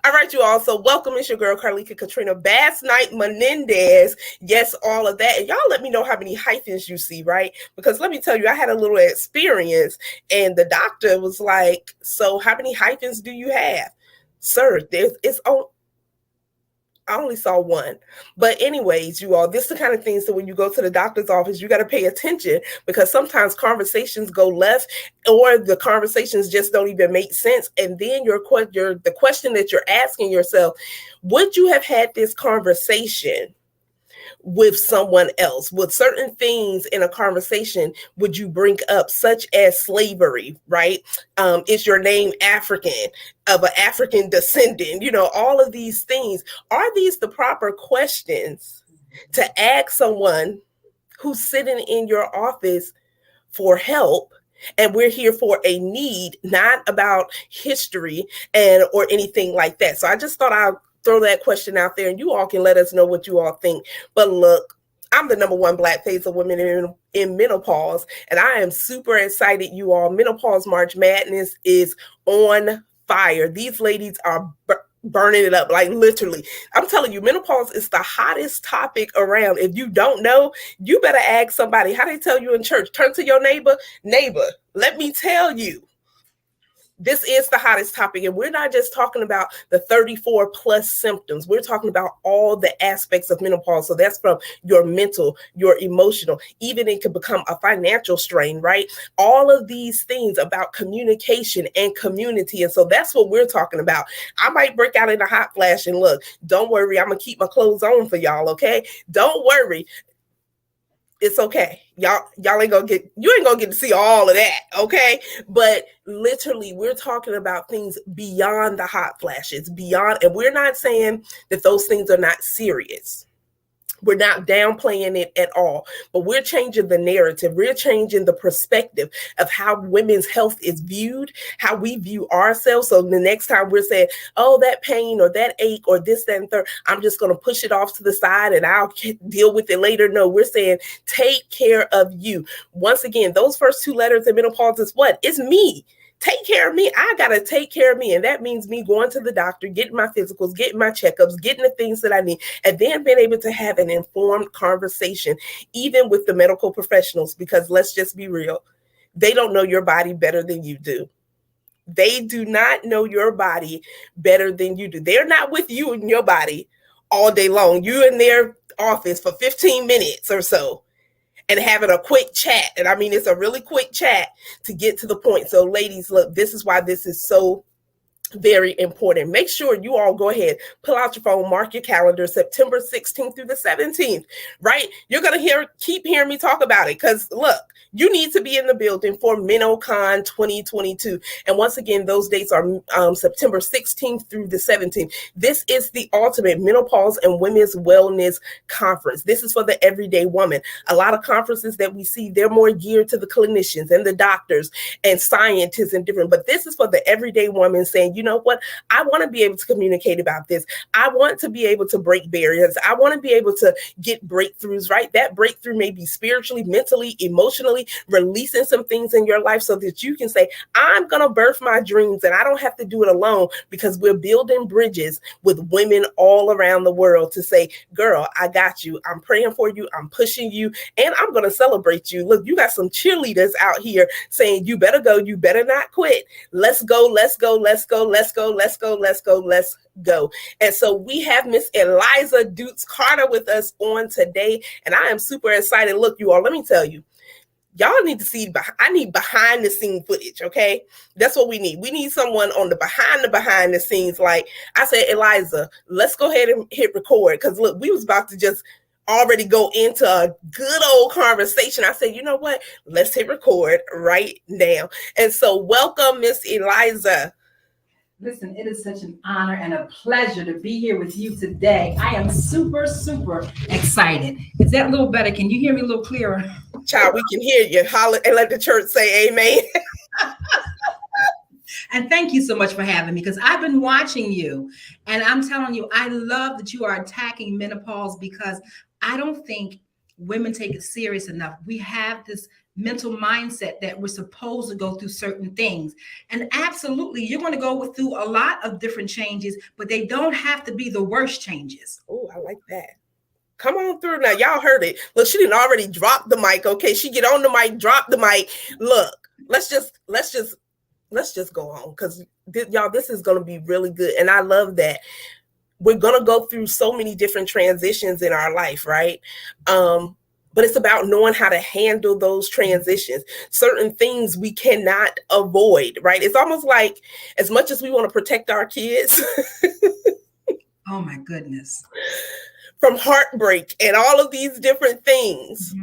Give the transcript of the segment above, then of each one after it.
All right, you all. So welcome. It's your girl, Carlika Katrina Basnight-Menendez. Yes, all of that. And y'all let me know how many hyphens you see, right? Because let me tell you, I had a little experience and the doctor was like, so how many hyphens do you have? Sir, I only saw one. But anyways, you all, this is the kind of things that when you go to the doctor's office, you got to pay attention because sometimes conversations go left or the conversations just don't even make sense. And then the question that you're asking yourself, would you have had this conversation with someone else? With certain things in a conversation would you bring up, such as slavery, right? Is your name African, of an African descendant? All of these things. Are these the proper questions to ask someone who's sitting in your office for help? And we're here for a need, not about history or anything like that. So I just thought I'd throw that question out there and you all can let us know what you all think. But look, I'm the number one Black face of women in menopause, and I am super excited, you all. Menopause March Madness is on fire. These ladies are burning it up, like literally. I'm telling you, menopause is the hottest topic around. If you don't know, you better ask somebody. How they tell you in church? Turn to your neighbor, let me tell you. This is the hottest topic, and we're not just talking about the 34 plus symptoms. We're talking about all the aspects of menopause. So that's from your mental, your emotional, even it can become a financial strain, right? All of these things about communication and community. And so that's what we're talking about. I might break out in a hot flash, and look, don't worry, I'm going to keep my clothes on for y'all, okay? Don't worry. It's okay. Y'all ain't gonna get to see all of that, okay? But literally, we're talking about things beyond the hot flashes, and we're not saying that those things are not serious. We're not downplaying it at all, but we're changing the narrative. We're changing the perspective of how women's health is viewed, how we view ourselves. So the next time we're saying, oh, that pain or that ache or this, that, and third, I'm just going to push it off to the side and I'll deal with it later. No, we're saying take care of you. Once again, those first two letters in menopause is what? It's me. Take care of me. I got to take care of me. And that means me going to the doctor, getting my physicals, getting my checkups, getting the things that I need, and then being able to have an informed conversation, even with the medical professionals, because let's just be real. They don't know your body better than you do. They do not know your body better than you do. They're not with you and your body all day long. You're in their office for 15 minutes or so, and having a quick chat. And I mean, it's a really quick chat to get to the point. So ladies, look, this is why this is so very important. Make sure you all go ahead, pull out your phone, mark your calendar, September 16th through the 17th, right? You're going to keep hearing me talk about it because look, you need to be in the building for MenoCon 2022. And once again, those dates are September 16th through the 17th. This is the ultimate menopause and women's wellness conference. This is for the everyday woman. A lot of conferences that we see, they're more geared to the clinicians and the doctors and scientists and different, but this is for the everyday woman saying, you know what? I want to be able to communicate about this. I want to be able to break barriers. I want to be able to get breakthroughs, right? That breakthrough may be spiritually, mentally, emotionally, releasing some things in your life so that you can say, I'm going to birth my dreams and I don't have to do it alone, because we're building bridges with women all around the world to say, girl, I got you. I'm praying for you. I'm pushing you, and I'm going to celebrate you. Look, you got some cheerleaders out here saying, you better go. You better not quit. Let's go. Let's go. Let's go. Let's go. Let's go. Let's go. Let's go. And so we have Miss Eliza Dukes Carter with us on today, and I am super excited. Look, you all, let me tell you, y'all need to see, I need behind the scene footage, okay? That's what we need. We need someone on the behind the scenes. Like I said, Eliza, let's go ahead and hit record, because look, we was about to just already go into a good old conversation. I said, you know what? Let's hit record right now. And so welcome, Miss Eliza. Listen, it is such an honor and a pleasure to be here with you today. I am super, super excited. Is that a little better? Can you hear me a little clearer? Child, we can hear you. Holler and let the church say amen. And thank you so much for having me, because I've been watching you, and I'm telling you, I love that you are attacking menopause, because I don't think women take it serious enough. We have this mental mindset that we're supposed to go through certain things. And absolutely, you're going to go through a lot of different changes, but they don't have to be the worst changes. Oh, I like that. Come on through now. Y'all heard it. Look, she didn't already drop the mic. Okay, she get on the mic, drop the mic. Look, let's just go on, because y'all, this is going to be really good. And I love that we're going to go through so many different transitions in our life, right? But it's about knowing how to handle those transitions. Certain things we cannot avoid, right? It's almost like, as much as we want to protect our kids oh my goodness, from heartbreak and all of these different things,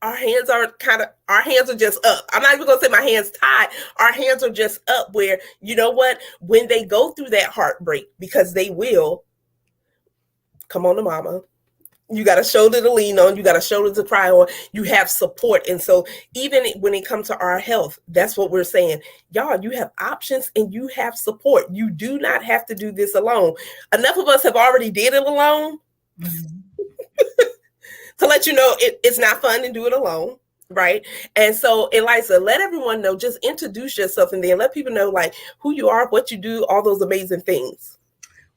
our hands are just up. I'm not even gonna say my hands tied. Our hands are just up, where, you know what, when they go through that heartbreak, because they will, come on to mama. You got a shoulder to lean on. You got a shoulder to cry on. You have support. And so even when it comes to our health, that's what we're saying. Y'all, you have options and you have support. You do not have to do this alone. Enough of us have already did it alone to let you know it's not fun to do it alone. Right. And so, Eliza, let everyone know, just introduce yourself and then let people know like who you are, what you do, all those amazing things.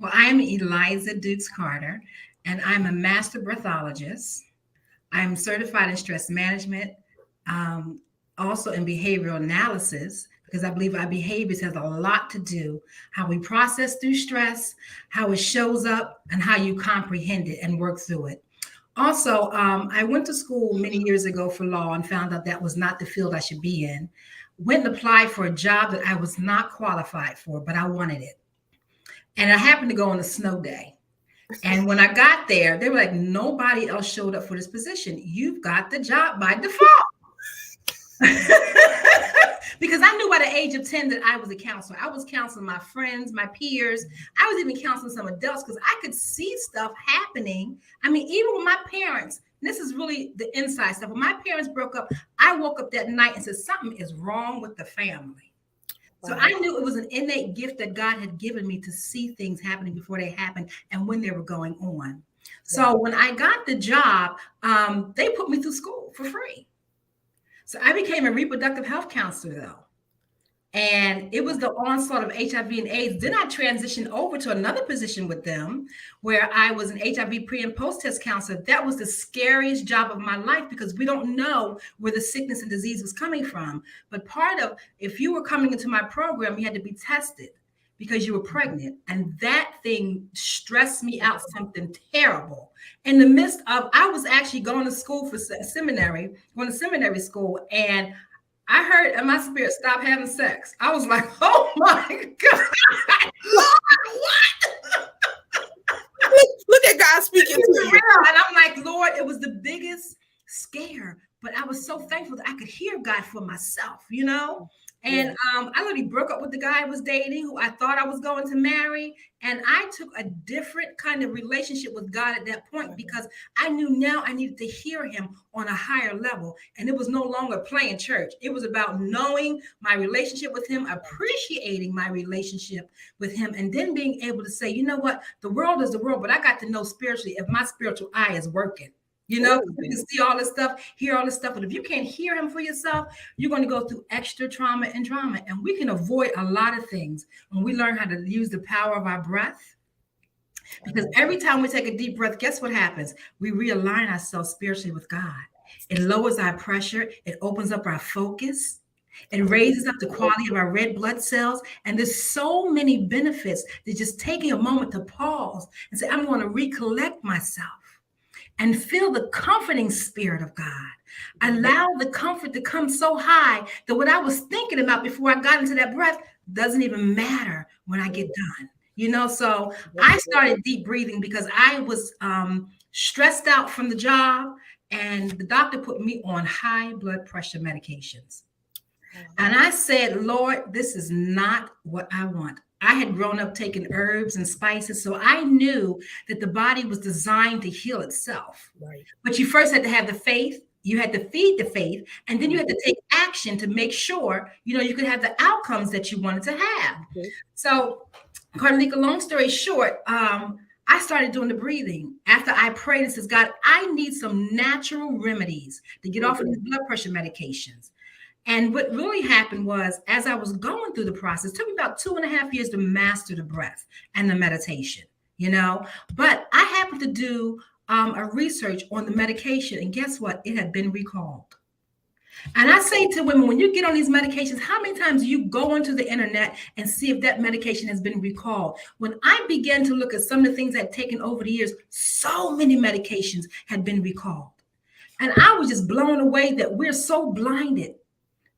Well, I'm Eliza Dukes Carter, and I'm a master breathologist. I'm certified in stress management, also in behavioral analysis, because I believe our behaviors has a lot to do how we process through stress, how it shows up, and how you comprehend it and work through it. Also, I went to school many years ago for law and found out that was not the field I should be in. Went and applied for a job that I was not qualified for, but I wanted it. And I happened to go on a snow day. And when I got there, they were like, nobody else showed up for this position. You've got the job by default. Because I knew by the age of 10 that I was a counselor. I was counseling my friends, my peers. I was even counseling some adults because I could see stuff happening. I mean, even with my parents, and this is really the inside stuff. When my parents broke up, I woke up that night and said, something is wrong with the family. So I knew it was an innate gift that God had given me to see things happening before they happened and when they were going on. So when I got the job, they put me through school for free. So I became a reproductive health counselor, though. And it was the onslaught of HIV and AIDS. Then I transitioned over to another position with them where I was an HIV pre and post test counselor. That was the scariest job of my life because we don't know where the sickness and disease was coming from. But part of, if you were coming into my program, you had to be tested because you were pregnant. And that thing stressed me out something terrible. In the midst of, I was actually going to school for seminary, going to seminary school, and I heard in my spirit, stop having sex. I was like, oh my God, Lord, what? Look at God speaking to you. And I'm like, Lord, it was the biggest scare, but I was so thankful that I could hear God for myself, you know? And I literally broke up with the guy I was dating, who I thought I was going to marry. And I took a different kind of relationship with God at that point because I knew now I needed to hear him on a higher level. And it was no longer playing church. It was about knowing my relationship with him, appreciating my relationship with him, and then being able to say, you know what, the world is the world, but I got to know spiritually if my spiritual eye is working. You know, you can see all this stuff, hear all this stuff, but if you can't hear him for yourself, you're going to go through extra trauma and drama. And we can avoid a lot of things when we learn how to use the power of our breath. Because every time we take a deep breath, guess what happens? We realign ourselves spiritually with God. It lowers our pressure. It opens up our focus. It raises up the quality of our red blood cells. And there's so many benefits to just taking a moment to pause and say, I'm going to recollect myself. And feel the comforting spirit of God. Allow the comfort to come so high that what I was thinking about before I got into that breath doesn't even matter when I get done. You know, so I started deep breathing because I was stressed out from the job, and the doctor put me on high blood pressure medications. And I said, Lord, this is not what I want. I had grown up taking herbs and spices, so I knew that the body was designed to heal itself. Right. But you first had to have the faith, you had to feed the faith, and then you had to take action to make sure, you know, you could have the outcomes that you wanted to have. Okay. So, Carmelita, long story short, I I started doing the breathing after I prayed and says, God, I need some natural remedies to get off of these blood pressure medications. And what really happened was, as I was going through the process, it took me about 2.5 years to master the breath and the meditation, you know. But I happened to do a research on the medication, and guess what? It had been recalled. And I say to women, when you get on these medications, how many times do you go onto the internet and see if that medication has been recalled? When I began to look at some of the things I'd taken over the years, so many medications had been recalled. And I was just blown away that we're so blinded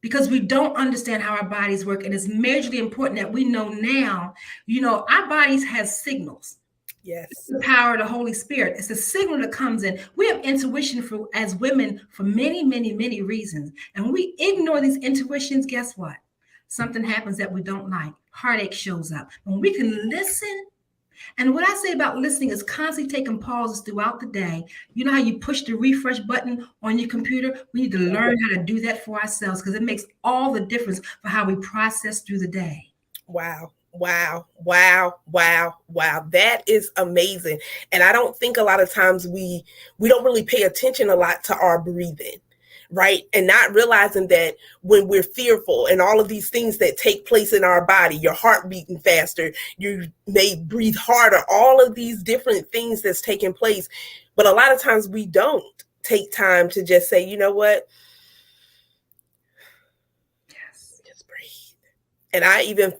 because we don't understand how our bodies work. And it's majorly important that we know now, you know, our bodies have signals. Yes. It's the power of the Holy Spirit. It's the signal that comes in. We have intuition for as women for many, many, many reasons. And when we ignore these intuitions, guess what? Something happens that we don't like. Heartache shows up. When we can listen, and what I say about listening is constantly taking pauses throughout the day. You know how you push the refresh button on your computer? We need to learn how to do that for ourselves because it makes all the difference for how we process through the day. Wow. Wow. Wow. Wow. Wow. That is amazing. And I don't think a lot of times we don't really pay attention a lot to our breathing. Right. And not realizing that when we're fearful and all of these things that take place in our body, your heart beating faster, you may breathe harder, all of these different things that's taking place. But a lot of times we don't take time to just say, you know what? Yes. Just breathe. And I even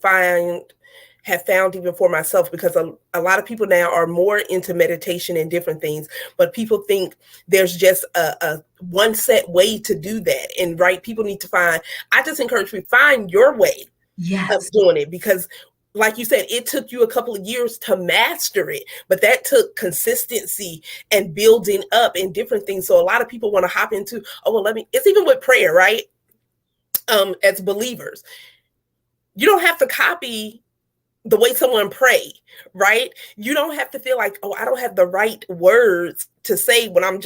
have found even for myself, because a lot of people now are more into meditation and different things, but people think there's just a one set way to do that. And right, people need to I just encourage you, find your way of doing it, because like you said, it took you a couple of years to master it, but that took consistency and building up and different things. So a lot of people want to hop into, it's even with prayer, right? As believers, you don't have to copy the way someone pray, right? You don't have to feel like, oh, I don't have the right words to say when I'm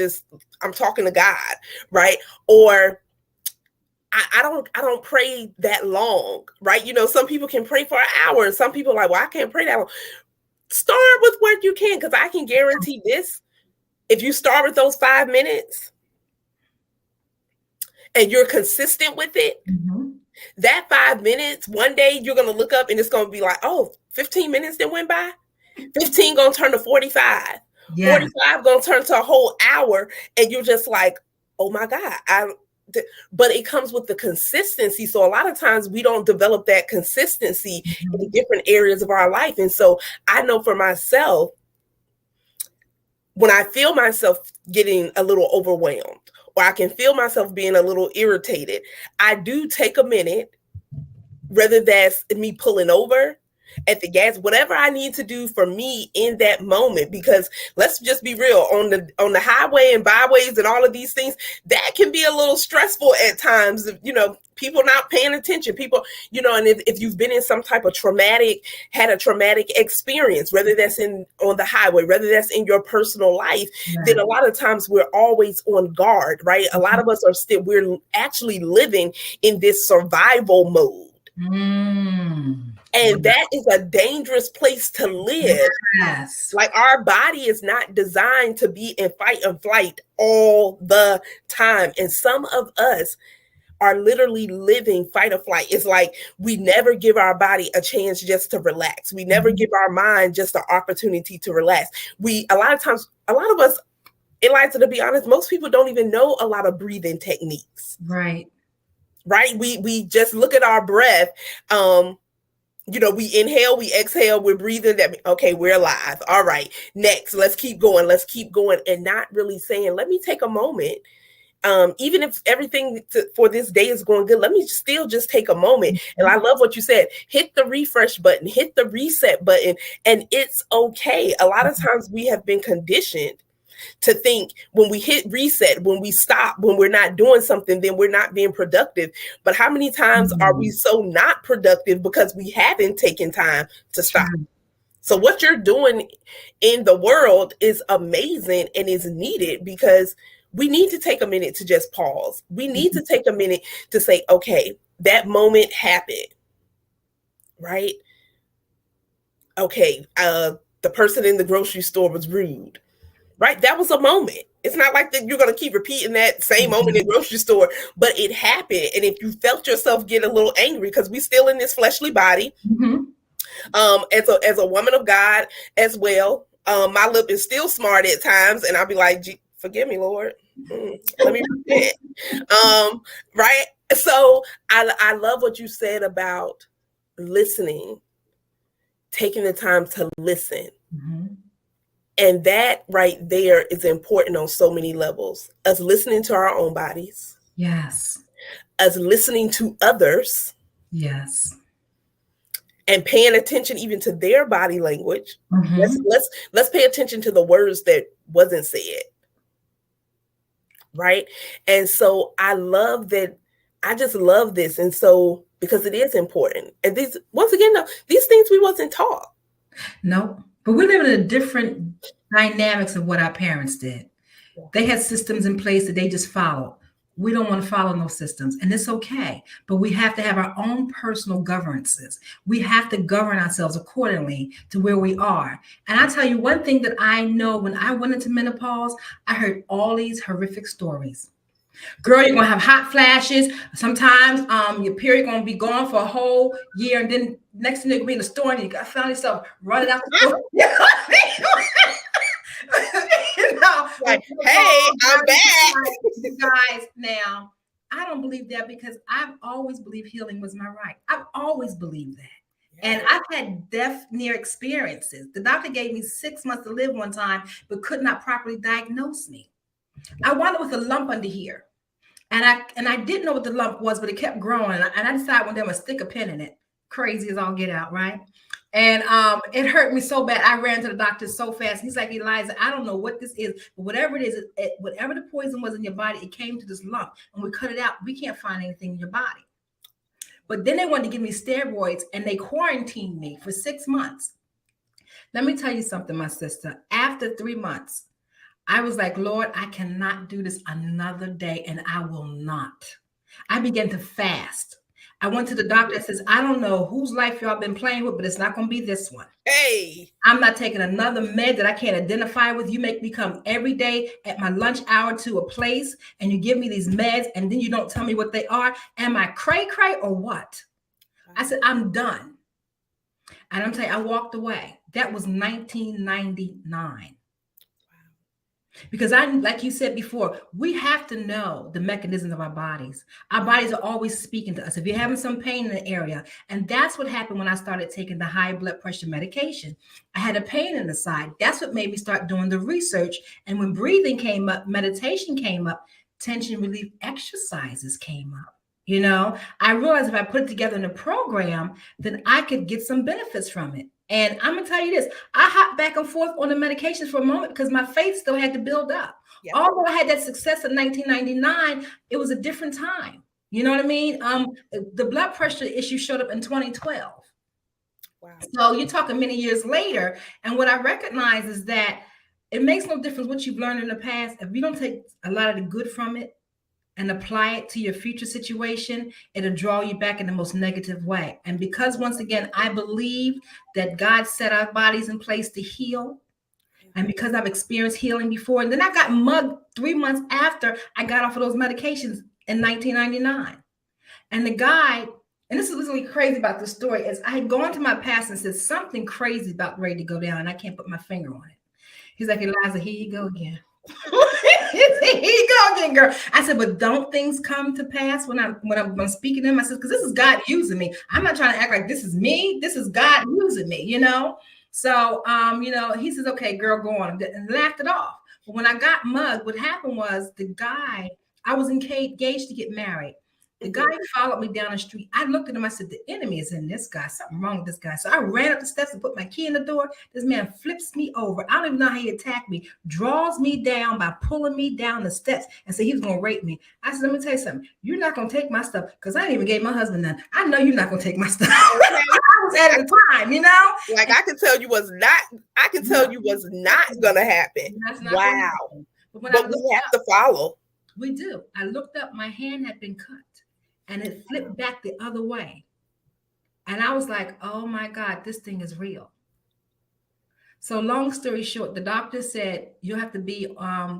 talking to God, right? Or I don't pray that long, right? You know, some people can pray for an hour and some people are like, well, I can't pray that long. Start with what you can, because I can guarantee this. If you start with those 5 minutes and you're consistent with it, that 5 minutes, one day you're going to look up and it's going to be like, oh, 15 minutes that went by. 15 going to turn to 45. Yeah. 45 going to turn to a whole hour. And you're just like, oh my God. But it comes with the consistency. So a lot of times we don't develop that consistency in different areas of our life. And so I know for myself, when I feel myself getting a little overwhelmed, or I can feel myself being a little irritated, I do take a minute, whether that's me pulling over at the gas, whatever I need to do for me in that moment, because let's just be real, on the highway and byways and all of these things, that can be a little stressful at times, you know, people not paying attention, people, you know, and if you've been in some type of had a traumatic experience, whether that's on the highway, whether that's in your personal life, then a lot of times we're always on guard, right? A lot of us we're actually living in this survival mode. And that is a dangerous place to live. Yes. Like, our body is not designed to be in fight and flight all the time. And some of us are literally living fight or flight. It's like we never give our body a chance just to relax. We never give our mind just an opportunity to relax. A lot of us, Eliza, to be honest, most people don't even know a lot of breathing techniques. Right. We just look at our breath. You know, we inhale, we exhale, we're breathing. Okay, we're alive. All right, next, let's keep going, and not really saying, let me take a moment. Even if everything for this day is going good, let me still just take a moment. And I love what you said. Hit the refresh button, hit the reset button, and it's okay. A lot of times we have been conditioned to think when we hit reset, when we stop, when we're not doing something, then we're not being productive. But how many times are we so not productive because we haven't taken time to stop? So what you're doing in the world is amazing and is needed, because we need to take a minute to just pause. We need to take a minute to say, okay, that moment happened, right? Okay, the person in the grocery store was rude, right? That was a moment. It's not like that you're going to keep repeating that same moment in the grocery store, but it happened. And if you felt yourself get a little angry, because we still in this fleshly body, as a woman of God as well, my lip is still smart at times, and I'll be like, forgive me, Lord. Let me repent. Right? So I love what you said about listening, taking the time to listen. And that right there is important on so many levels. Us listening to our own bodies. Yes. Us listening to others. Yes. And paying attention even to their body language. Let's pay attention to the words that wasn't said. Right? And so I love that. I just love this. And so, because it is important. And these, once again, these things we wasn't taught. No, but we're living in a different dynamics of what our parents did. They had systems in place that they just followed. We don't want to follow those systems, and it's okay. But we have to have our own personal governances. We have to govern ourselves accordingly to where we are. And I tell you one thing that I know, when I went into menopause, I heard all these horrific stories. Girl, you're gonna have hot flashes. Sometimes your period gonna be gone for a whole year, and then next thing you're gonna be in the store and you found yourself running out the store. Like, hey, I'm back. The guys, now, I don't believe that, because I've always believed healing was my right. I've always believed that. And I've had death near experiences. The doctor gave me 6 months to live one time, but could not properly diagnose me. I wound up with a lump under here. And I didn't know what the lump was, but it kept growing. And I decided one day I'm gonna stick a pin in it. Crazy as all get out, right? And it hurt me so bad. I ran to the doctor so fast. He's like, Eliza, I don't know what this is, but whatever it is, whatever the poison was in your body, it came to this lump. And we cut it out. We can't find anything in your body. But then they wanted to give me steroids, and they quarantined me for 6 months. Let me tell you something, my sister. After 3 months, I was like, Lord, I cannot do this another day, and I will not. I began to fast. I went to the doctor and says, I don't know whose life y'all been playing with, but it's not going to be this one. Hey, I'm not taking another med that I can't identify with. You make me come every day at my lunch hour to a place, and you give me these meds, and then you don't tell me what they are. Am I cray-cray or what? I said, I'm done. And I'm telling you, I walked away. That was 1999. Because like you said before, we have to know the mechanisms of our bodies. Our bodies are always speaking to us. If you're having some pain in the area, and that's what happened when I started taking the high blood pressure medication. I had a pain in the side. That's what made me start doing the research. And when breathing came up, meditation came up, tension relief exercises came up. You know, I realized if I put it together in a program, then I could get some benefits from it. And I'm going to tell you this, I hopped back and forth on the medications for a moment because my faith still had to build up. Yeah. Although I had that success in 1999, it was a different time. You know what I mean? The blood pressure issue showed up in 2012. Wow. So you're talking many years later. And what I recognize is that it makes no difference what you've learned in the past. If you don't take a lot of the good from it and apply it to your future situation, it'll draw you back in the most negative way. And because, once again, I believe that God set our bodies in place to heal, and because I've experienced healing before, and then I got mugged 3 months after I got off of those medications in 1999. And the guy, and this is really crazy about the story, is I had gone to my pastor and said something crazy about ready to go down, and I can't put my finger on it. He's like, Eliza, here you go again. Here you go again, girl. I said, but don't things come to pass when I'm speaking to him? I said, because this is God using me. I'm not trying to act like this is me. This is God using me, you know? So, you know, he says, okay, girl, go on, and laughed it off. But when I got mugged, what happened was the guy, I was engaged to get married. The guy followed me down the street. I looked at him. I said, the enemy is in this guy. Something wrong with this guy. So I ran up the steps and put my key in the door. This man flips me over. I don't even know how he attacked me. Draws me down by pulling me down the steps and said he was going to rape me. I said, let me tell you something. You're not going to take my stuff, because I didn't even gave my husband none. I know you're not going to take my stuff. I was at the time, you know? Like I can tell you was not going to happen. Wow. But we have to follow. We do. I looked up. My hand had been cut. And it flipped back the other way. And I was like, oh my God, this thing is real. So long story short, the doctor said you have to be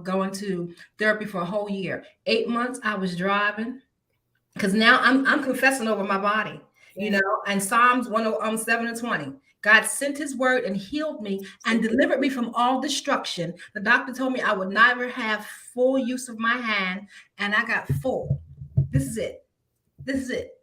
going to therapy for a whole year. 8 months I was driving because now I'm confessing over my body, you Yeah. know. And Psalms 107:20, God sent His word and healed me and delivered me from all destruction. The doctor told me I would never have full use of my hand, and I got full. This is it. This is it.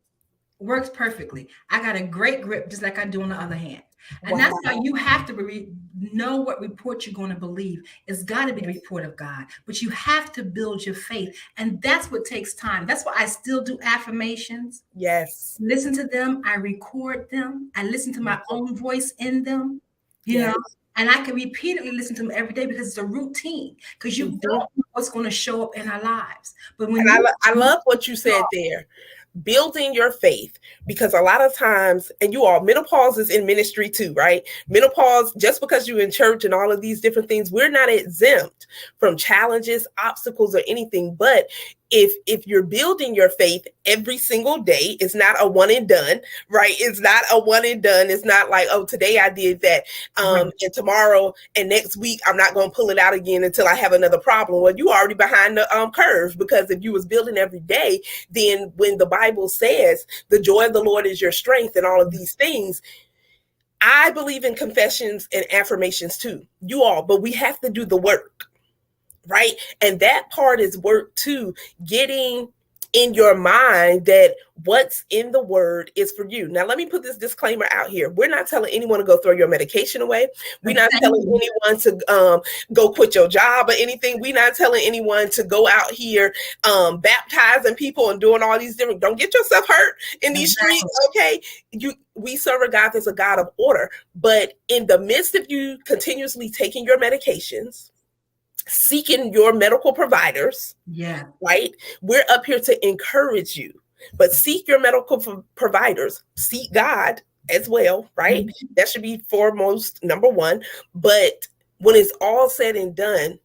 Works perfectly. I got a great grip, just like I do on the other hand. And that's why Wow. you have to know what report you're going to believe. It's got to be the report of God, but you have to build your faith. And that's what takes time. That's why I still do affirmations, Yes. listen to them, I record them, I listen to my own voice in them, you know, Yes. and I can repeatedly listen to them every day because it's a routine, because you don't Mhm. know what's going to show up in our lives. But And when you, I love what you said there. Building your faith, because a lot of times, and you all, menopause is in ministry too, right? Menopause, just because you're in church and all of these different things, we're not exempt from challenges, obstacles, or anything. But if you're building your faith every single day, it's not a one and done, right? It's not a one and done. It's not like, oh, today I did that, right, and tomorrow and next week I'm not going to pull it out again until I have another problem. Well, you already behind the curve, because if you was building every day, then when the Bible says the joy of the Lord is your strength and all of these things, I believe in confessions and affirmations too, you all, but we have to do the work, right? And that part is work too, getting in your mind that what's in the word is for you. Now, let me put this disclaimer out here. We're not telling anyone to go throw your medication away. We're not telling anyone to go quit your job or anything. We're not telling anyone to go out here baptizing people and doing all these different, don't get yourself hurt in these streets, okay? We serve a God that's a God of order. But in the midst of you continuously taking your medications, seeking your medical providers, yeah, right? We're up here to encourage you, but seek your medical providers, seek God as well, right? mm-hmm. That should be foremost, number one. But when it's all said and done,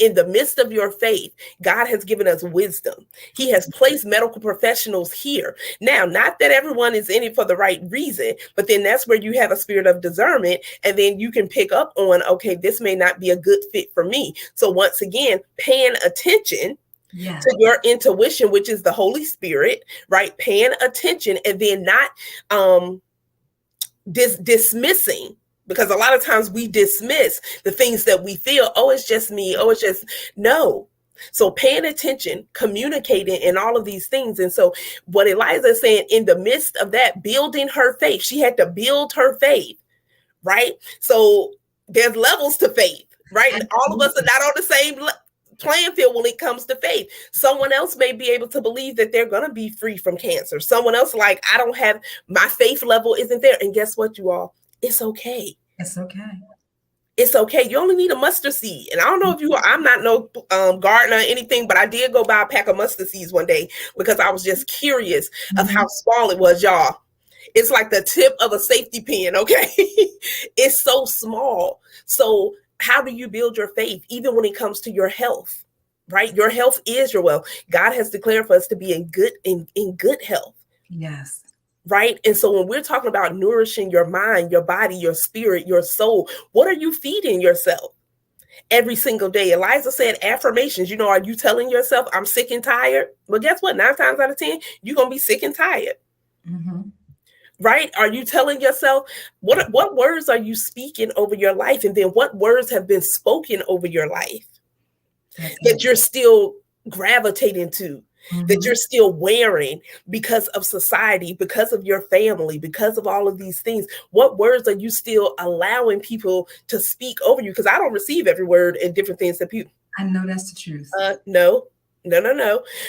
in the midst of your faith, God has given us wisdom. He has placed medical professionals here. Now, not that everyone is in it for the right reason, but then that's where you have a spirit of discernment, and then you can pick up on, okay, this may not be a good fit for me. So once again, paying attention to your intuition, which is the Holy Spirit, right? Paying attention, and then not dismissing, because a lot of times we dismiss the things that we feel. Oh, it's just me. Oh, it's just no. So paying attention, communicating, and all of these things. And so what Eliza is saying, in the midst of that, building her faith, she had to build her faith, right? So there's levels to faith, right? All of us are not on the same playing field when it comes to faith. Someone else may be able to believe that they're going to be free from cancer. Someone else, like, I don't have, my faith level isn't there. And guess what, you all? It's okay. It's okay. It's okay. You only need a mustard seed. And I don't know if you, I'm not no gardener or anything, but I did go buy a pack of mustard seeds one day because I was just curious of how small it was, y'all. It's like the tip of a safety pin, okay? It's so small. So how do you build your faith, even when it comes to your health, right? Your health is your wealth. God has declared for us to be in good health. Yes. Right. And so when we're talking about nourishing your mind, your body, your spirit, your soul, what are you feeding yourself every single day? Eliza said affirmations. You know, are you telling yourself, I'm sick and tired? Well, guess what? 9 times out of 10, you're going to be sick and tired. Mm-hmm. Right? Are you telling yourself, what words are you speaking over your life? And then what words have been spoken over your life that you're still gravitating to? That you're still wearing because of society, because of your family, because of all of these things? What words are you still allowing people to speak over you? Because I don't receive every word and different things that people. I know that's the truth. No.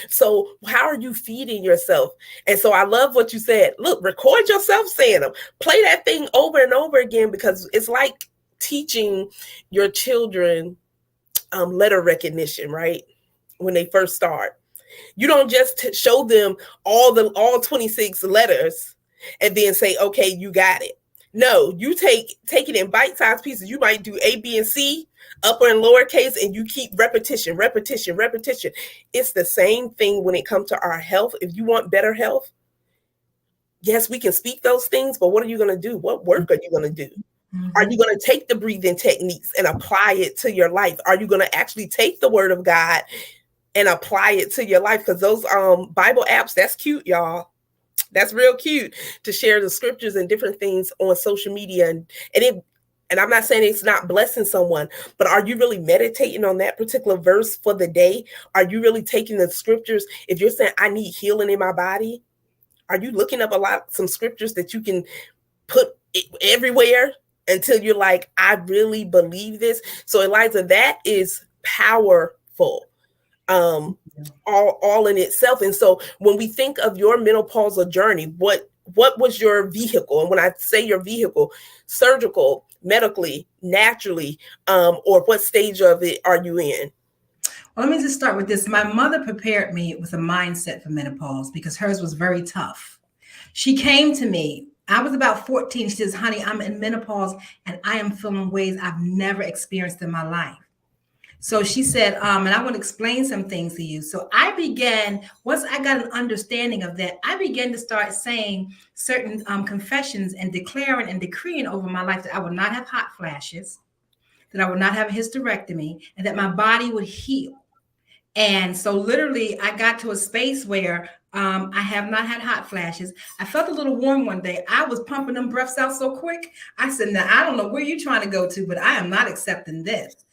So how are you feeding yourself? And so I love what you said. Look, record yourself saying them. Play that thing over and over again, because it's like teaching your children letter recognition, right? When they first start. You don't just show them all 26 letters and then say, okay, you got it. No, you take it in bite-sized pieces. You might do A, B, and C, upper and lower case, and you keep repetition. It's the same thing when it comes to our health. If you want better health, yes, we can speak those things, but what are you going to do? What work are you going to do? Are you going to take the breathing techniques and apply it to your life? Are you going to actually take the word of God and apply it to your life? Because those Bible apps, that's cute, y'all. That's real cute to share the scriptures and different things on social media. And I'm not saying it's not blessing someone, but are you really meditating on that particular verse for the day? Are you really taking the scriptures? If you're saying, I need healing in my body, are you looking up some scriptures that you can put everywhere until you're like, I really believe this? So Eliza, that is powerful. All in itself. And so when we think of your menopausal journey, what was your vehicle? And when I say your vehicle, surgical, medically, naturally, or what stage of it are you in? Well, let me just start with this. My mother prepared me with a mindset for menopause because hers was very tough. She came to me. I was about 14. She says, honey, I'm in menopause and I am feeling ways I've never experienced in my life. So she said, and I want to explain some things to you. So I began, once I got an understanding of that, I began to start saying certain confessions and declaring and decreeing over my life that I would not have hot flashes, that I would not have a hysterectomy, and that my body would heal. And so literally I got to a space where I have not had hot flashes. I felt a little warm one day. I was pumping them breaths out so quick. I said, now, I don't know where you're trying to go to, but I am not accepting this.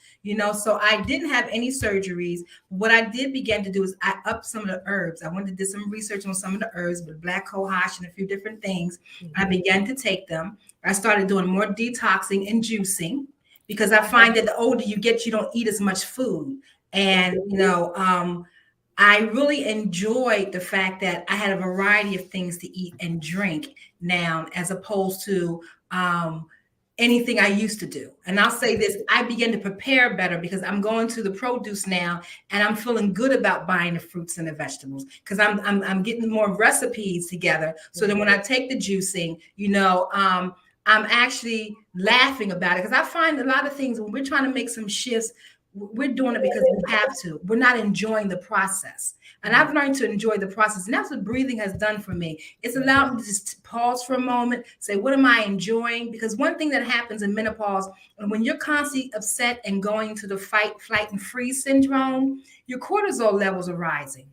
So I didn't have any surgeries. What I did begin to do is I upped some of the herbs. I went to do some research on some of the herbs with black cohosh and a few different things. Mm-hmm. I began to take them. I started doing more detoxing and juicing because I find that the older you get, you don't eat as much food. And, I really enjoyed the fact that I had a variety of things to eat and drink now, as opposed to anything I used to do. And I'll say this, I began to prepare better because I'm going to the produce now and I'm feeling good about buying the fruits and the vegetables because I'm getting more recipes together. So that when I take the juicing, I'm actually laughing about it because I find a lot of things when we're trying to make some shifts, we're doing it because we have to. We're not enjoying the process. And I've learned to enjoy the process. And that's what breathing has done for me. It's allowed me to just pause for a moment, say, what am I enjoying? Because one thing that happens in menopause, and when you're constantly upset and going to the fight, flight, and freeze syndrome, your cortisol levels are rising.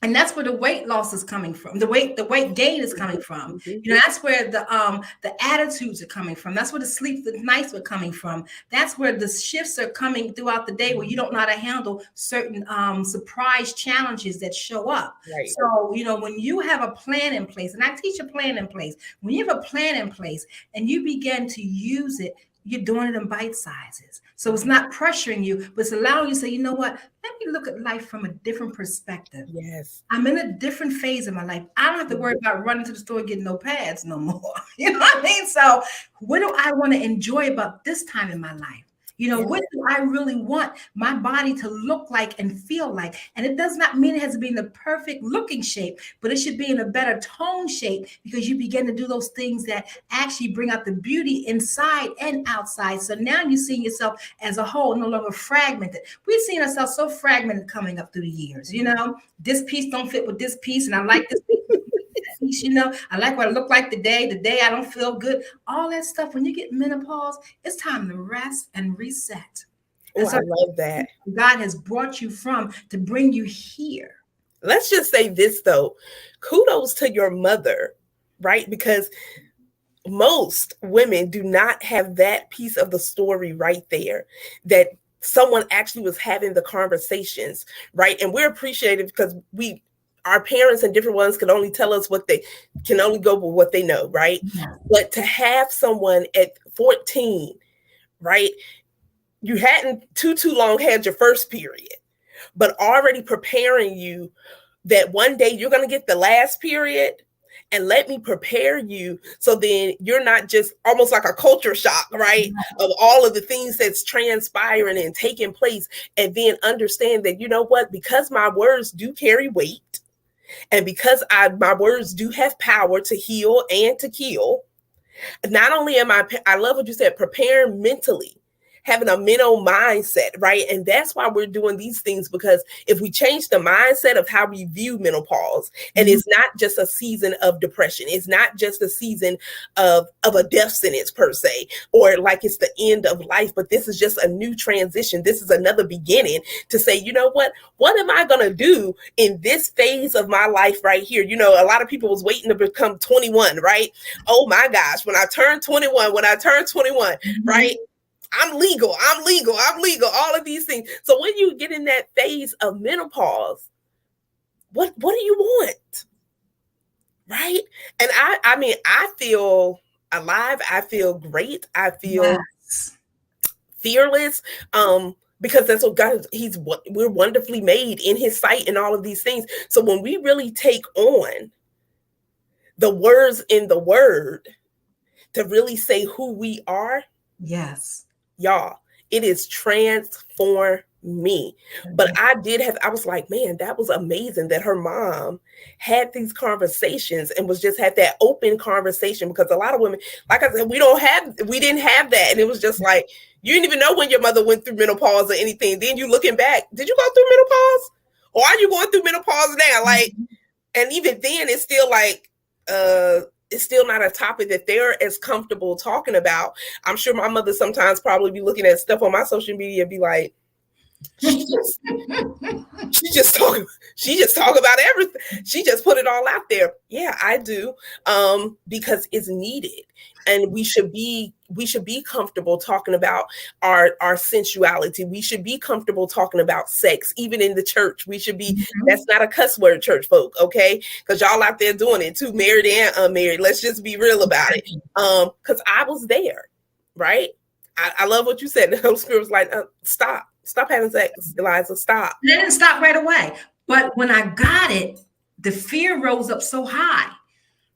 And that's where the weight loss is coming from. The weight gain is coming from. That's where the attitudes are coming from. That's where the sleep nights are coming from. That's where the shifts are coming throughout the day where you don't know how to handle certain surprise challenges that show up. Right. So, when you have a plan in place, and I teach a plan in place, when you have a plan in place and you begin to use it, you're doing it in bite sizes. So it's not pressuring you, but it's allowing you to say, you know what? Let me look at life from a different perspective. Yes. I'm in a different phase of my life. I don't have to worry about running to the store getting no pads no more. You know what I mean? So what do I want to enjoy about this time in my life? What do I really want my body to look like and feel like? And it does not mean it has to be in the perfect looking shape, but it should be in a better tone shape because you begin to do those things that actually bring out the beauty inside and outside. So now you're seeing yourself as a whole, no longer fragmented. We've seen ourselves so fragmented coming up through the years. This piece don't fit with this piece, and I like this piece. I like what I look like today I don't feel good, all that stuff. When you get menopause, it's time to rest and reset. Oh, I love that. God has brought you from to bring you here. Let's just say this though, kudos to your mother, right? Because most women do not have that piece of the story right there, that someone actually was having the conversations, right? And we're appreciative because our parents and different ones can only tell us what they can only go with what they know, right? Yeah. But to have someone at 14, right? You hadn't too long had your first period, but already preparing you that one day you're going to get the last period, and let me prepare you so then you're not just almost like a culture shock, right? Of all of the things that's transpiring and taking place, and then understand that, you know what, because my words do carry weight, and because my words do have power to heal and to kill, not only am I love what you said, preparing mentally, having a mental mindset, right? And that's why we're doing these things, because if we change the mindset of how we view menopause, and it's not just a season of depression, it's not just a season of a death sentence per se, or like it's the end of life, but this is just a new transition. This is another beginning to say, you know what am I going to do in this phase of my life right here? You know, a lot of people was waiting to become 21, right? Oh my gosh, when I turned 21, right? I'm legal, all of these things. So when you get in that phase of menopause, what do you want? Right? And I mean, I feel alive, I feel great, I feel fearless. Because that's what God, we're wonderfully made in his sight and all of these things. So when we really take on the words in the word to really say who we are, y'all, it is transform me. But I was like, man, that was amazing that her mom had these conversations and was just had that open conversation, because a lot of women, like I said, we didn't have that. And it was just like, you didn't even know when your mother went through menopause or anything. Then you looking back, did you go through menopause? Or are you going through menopause now? Like, and even then it's still like, it's still not a topic that they're as comfortable talking about. I'm sure my mother sometimes probably be looking at stuff on my social media and be like, she just talk about everything. She just put it all out there. Yeah, I do. Because it's needed. And we should be comfortable talking about our sensuality. We should be comfortable talking about sex, even in the church. We should be, that's not a cuss word, church folk, okay? Because y'all out there doing it too, married and unmarried. Let's just be real about it. Because I was there, right? I love what you said. The Holy Spirit was like, stop having sex, Eliza, stop. It didn't stop right away. But when I got it, the fear rose up so high.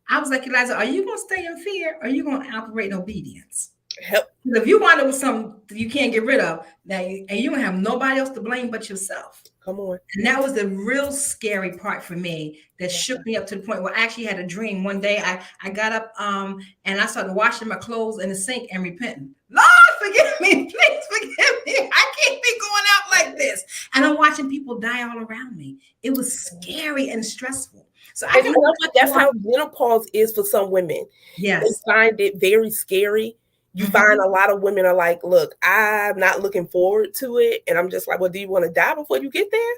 I was like, Eliza, are you going to stay in fear, or are you going to operate in obedience? Help. If you wind up with something you can't get rid of, and you're going to have nobody else to blame but yourself. Come on. And that was the real scary part for me that shook me up to the point where I actually had a dream. One day I got up and I started washing my clothes in the sink and repenting. Lord, forgive me. Please forgive me. I can't be going out like this. And I'm watching people die all around me. It was scary and stressful. So I can that's how menopause is for some women. Yes. They find it very scary. You find a lot of women are like, look, I'm not looking forward to it. And I'm just like, well, do you want to die before you get there?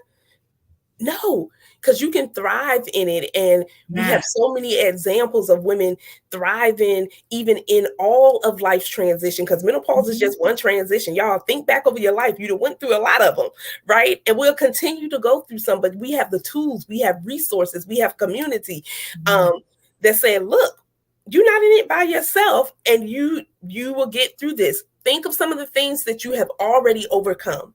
No, because you can thrive in it. And we have so many examples of women thriving even in all of life's transition, because menopause is just one transition. Y'all think back over your life. You went through a lot of them, right? And we'll continue to go through some, but we have the tools, we have resources, we have community that say, look, you're not in it by yourself, and you will get through this. Think of some of the things that you have already overcome.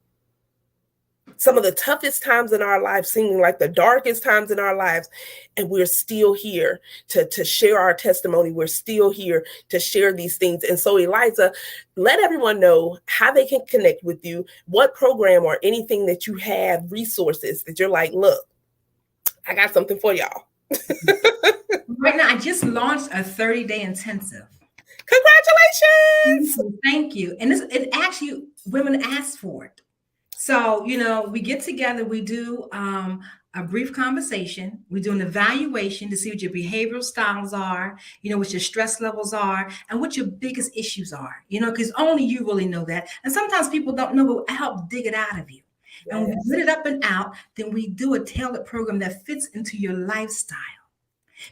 Some of the toughest times in our lives, seeming like the darkest times in our lives, and we're still here to share our testimony. We're still here to share these things. And so, Eliza, let everyone know how they can connect with you, what program or anything that you have, resources that you're like, look, I got something for y'all. Right now, I just launched a 30-day intensive. Congratulations! Thank you. And it actually, women asked for it. So, we get together, we do a brief conversation. We do an evaluation to see what your behavioral styles are, what your stress levels are, and what your biggest issues are, because only you really know that. And sometimes people don't know, but I help dig it out of you. Yes. And when we get it up and out, then we do a tailored program that fits into your lifestyle.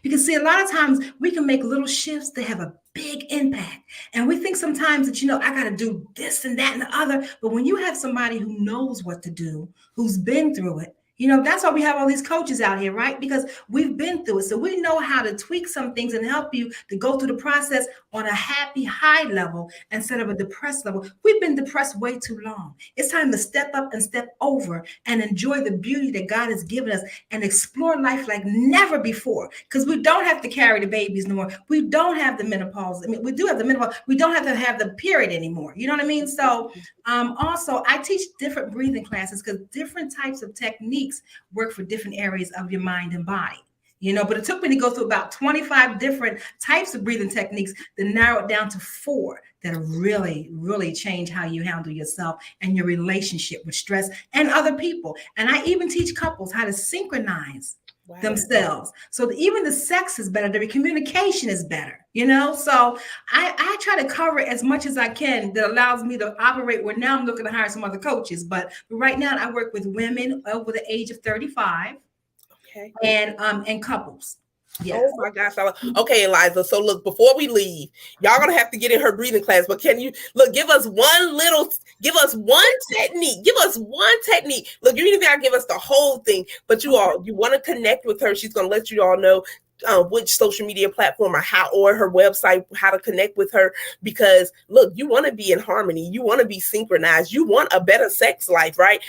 Because see, a lot of times we can make little shifts that have a big impact. And we think sometimes that, I got to do this and that and the other. But when you have somebody who knows what to do, who's been through it, that's why we have all these coaches out here, right? Because we've been through it. So we know how to tweak some things and help you to go through the process on a happy high level instead of a depressed level. We've been depressed way too long. It's time to step up and step over and enjoy the beauty that God has given us and explore life like never before. Because we don't have to carry the babies no more. We don't have the menopause. I mean, we do have the menopause. We don't have to have the period anymore. You know what I mean? So also, I teach different breathing classes because different types of techniques work for different areas of your mind and body. But it took me to go through about 25 different types of breathing techniques to narrow it down to 4 that really, really change how you handle yourself and your relationship with stress and other people. And I even teach couples how to synchronize themselves. So even the sex is better, the communication is better, So I try to cover as much as I can that allows me to operate where now I'm looking to hire some other coaches. But right now I work with women over the age of 35. Okay. And couples. Yes. Oh my gosh. Okay, Eliza. So look, before we leave, y'all gonna have to get in her breathing class. But can you give us one technique. Give us one technique. Look, you even gotta give us the whole thing. But you want to connect with her. She's gonna let you all know which social media platform or her website, how to connect with her, because look, you want to be in harmony, you want to be synchronized, you want a better sex life, right?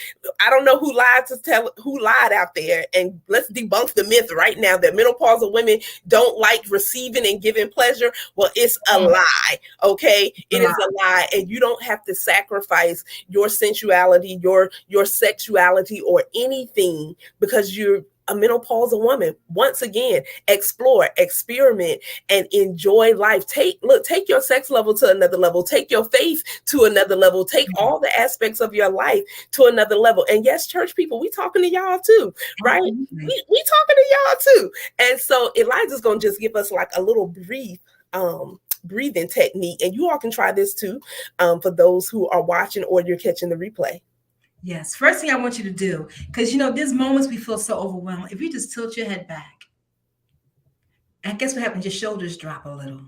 I don't know who lied out there, and let's debunk the myth right now that menopausal women don't like receiving and giving pleasure. Well, it's a lie, okay? It is a lie, and you don't have to sacrifice your sensuality, your sexuality, or anything because you're a menopausal woman. Once again, explore, experiment, and enjoy life. Take your sex level to another level. Take your faith to another level. Take all the aspects of your life to another level. And yes, church people, we talking to y'all too, right? We talking to y'all too. And so Eliza's gonna just give us like a little brief breathing technique, and you all can try this too, for those who are watching or you're catching the replay. Yes. First thing I want you to do, because there's moments we feel so overwhelmed. If you just tilt your head back, and guess what happens? Your shoulders drop a little,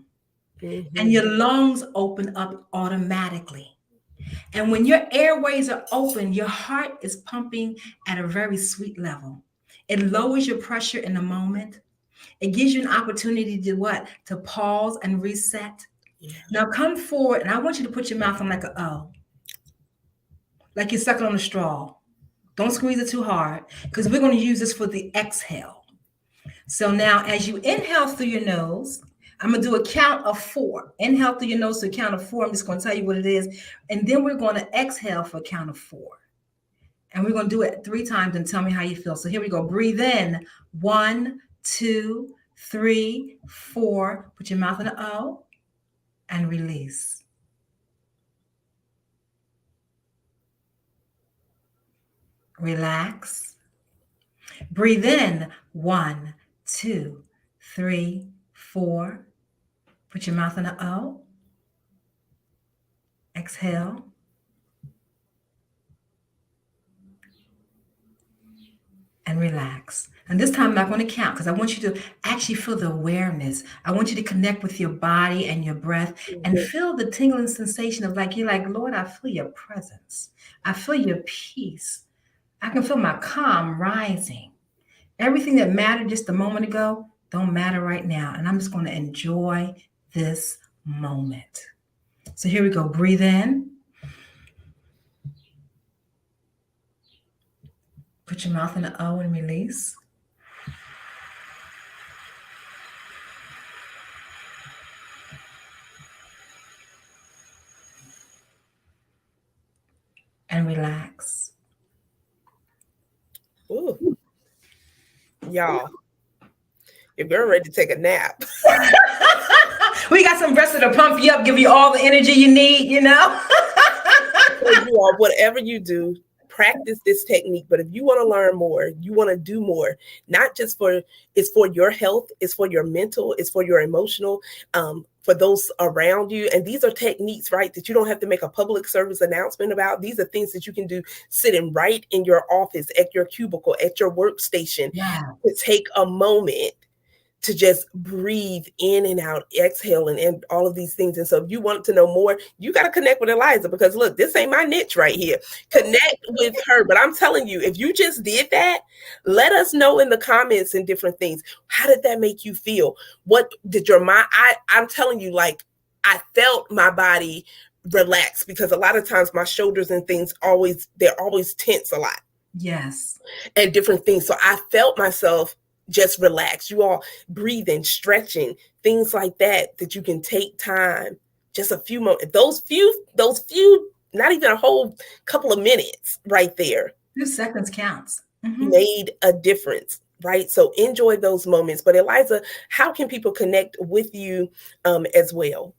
and your lungs open up automatically. And when your airways are open, your heart is pumping at a very sweet level. It lowers your pressure in the moment. It gives you an opportunity to what? To pause and reset. Yeah. Now come forward, and I want you to put your mouth on like an O. Like you're sucking on a straw. Don't squeeze it too hard, because we're going to use this for the exhale. So now as you inhale through your nose, I'm going to do a count of 4. Inhale through your nose to a count of 4. I'm just going to tell you what it is. And then we're going to exhale for a count of 4. And we're going to do it 3 times and tell me how you feel. So here we go. Breathe in. 1, 2, 3, 4. Put your mouth in the O and release. Relax. Breathe in. 1, 2, 3, 4. Put your mouth in the O. Exhale. And relax. And this time I'm not going to count, because I want you to actually feel the awareness. I want you to connect with your body and your breath and feel the tingling sensation of you're like, Lord, I feel your presence. I feel your peace. I can feel my calm rising. Everything that mattered just a moment ago don't matter right now. And I'm just going to enjoy this moment. So here we go. Breathe in. Put your mouth in the O and release. And relax. Ooh. Y'all, if you're ready to take a nap. We got some rest to pump you up, give you all the energy you need, You all, whatever you do, practice this technique. But if you want to learn more, you want to do more, not just it's for your health, it's for your mental, it's for your emotional, for those around you. And these are techniques, right, that you don't have to make a public service announcement about. These are things that you can do sitting right in your office, at your cubicle, at your workstation, to take a moment to just breathe in and out, exhale, and all of these things. And so if you want to know more, you got to connect with Eliza, because look, this ain't my niche right here. Connect with her. But I'm telling you, if you just did that, let us know in the comments and different things. How did that make you feel? What did your mind? I'm telling you, I felt my body relax, because a lot of times my shoulders and things they're always tense a lot. Yes. And different things. So I felt myself just relax. You all breathing, stretching, things like that you can take time, just a few moments. Those few, not even a whole couple of minutes right there. Few seconds counts. Made a difference. right? So enjoy those moments. But Eliza, how can people connect with you as well?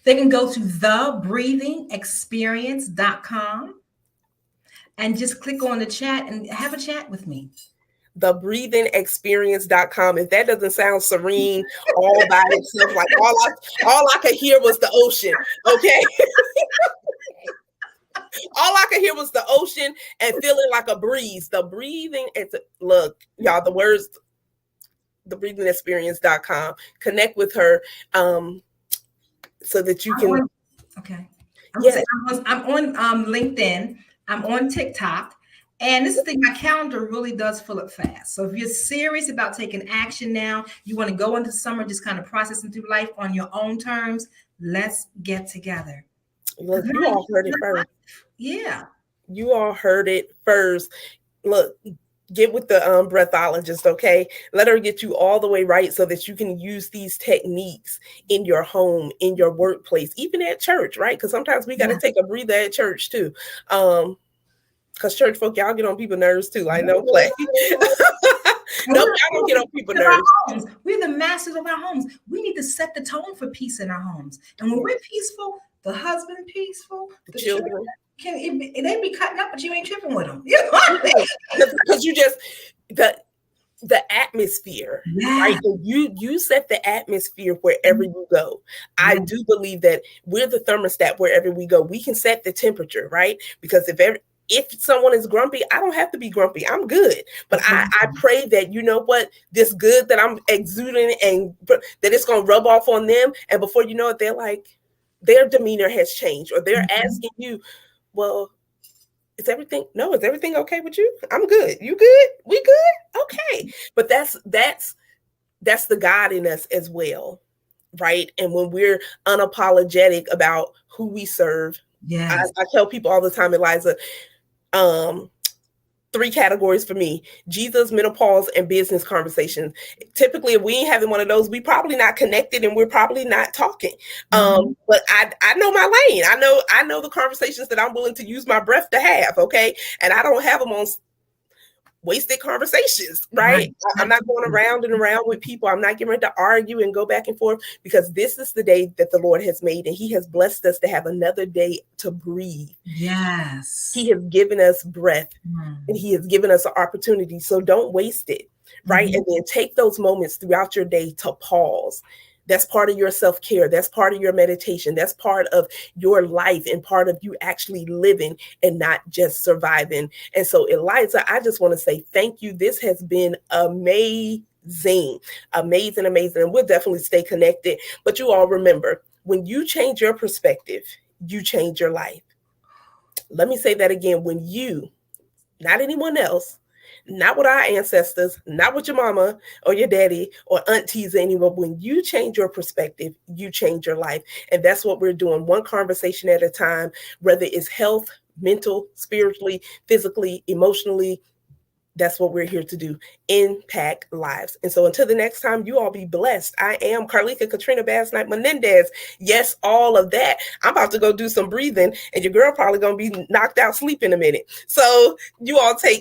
They can go to thebreathingexperience.com and just click on the chat and have a chat with me. Thebreathingexperience.com. If that doesn't sound serene all by itself, like all I could hear was the ocean. Okay. All I could hear was the ocean and feeling like a breeze. The breathing, look, y'all, the words, thebreathingexperience.com. Connect with her so that you can. Okay. I'm on LinkedIn. I'm on TikTok. And this is the thing, my calendar really does fill up fast. So if you're serious about taking action now, you want to go into summer, just kind of processing through life on your own terms, let's get together. Look, you all heard it first. Yeah. You all heard it first. Look, get with the breathologist, okay? Let her get you all the way right so that you can use these techniques in your home, in your workplace, even at church, right? Because sometimes we got to take a breather at church too. Because church folk, y'all get on people's nerves too. I know, play. No, y'all don't get on people's nerves. We're the masters of our homes. We need to set the tone for peace in our homes. And when we're peaceful, the husband peaceful, the children they be cutting up, but you ain't tripping with them. You know what I mean? Because you just the atmosphere, right? You set the atmosphere wherever you go. I do believe that we're the thermostat wherever we go. We can set the temperature, right? Because if someone is grumpy, I don't have to be grumpy. I'm good. But I pray that, you know what, this good that I'm exuding and that it's going to rub off on them. And before you know it, they're like, their demeanor has changed, or they're asking you, well, is everything okay with you? I'm good. You good? We good? Okay. But that's the God in us as well, right? And when we're unapologetic about who we serve, I tell people all the time, Eliza, 3 categories for me: Jesus, menopause, and business conversations. Typically, if we ain't having one of those, we probably not connected and we're probably not talking. But I know my lane. I know the conversations that I'm willing to use my breath to have, okay? And I don't have them on wasted conversations, right? I'm not going around and around with people. I'm not getting ready to argue and go back and forth, because this is the day that the Lord has made, and he has blessed us to have another day to breathe. Yes. He has given us breath and he has given us an opportunity. So don't waste it, right? And then take those moments throughout your day to pause. That's part of your self-care. That's part of your meditation. That's part of your life and part of you actually living and not just surviving. And so, Eliza, I just want to say thank you. This has been amazing. Amazing. And we'll definitely stay connected. But you all remember, when you change your perspective, you change your life. Let me say that again. When you, not anyone else, not with our ancestors, not with your mama or your daddy or aunties anymore. When you change your perspective, you change your life. And that's what we're doing, one conversation at a time, whether it's health, mental, spiritually, physically, emotionally. That's what we're here to do, impact lives. And so until the next time, you all be blessed. I am Carlika Katrina Basnight-Menendez. Yes, all of that. I'm about to go do some breathing, and your girl probably going to be knocked out sleep in a minute. So you all take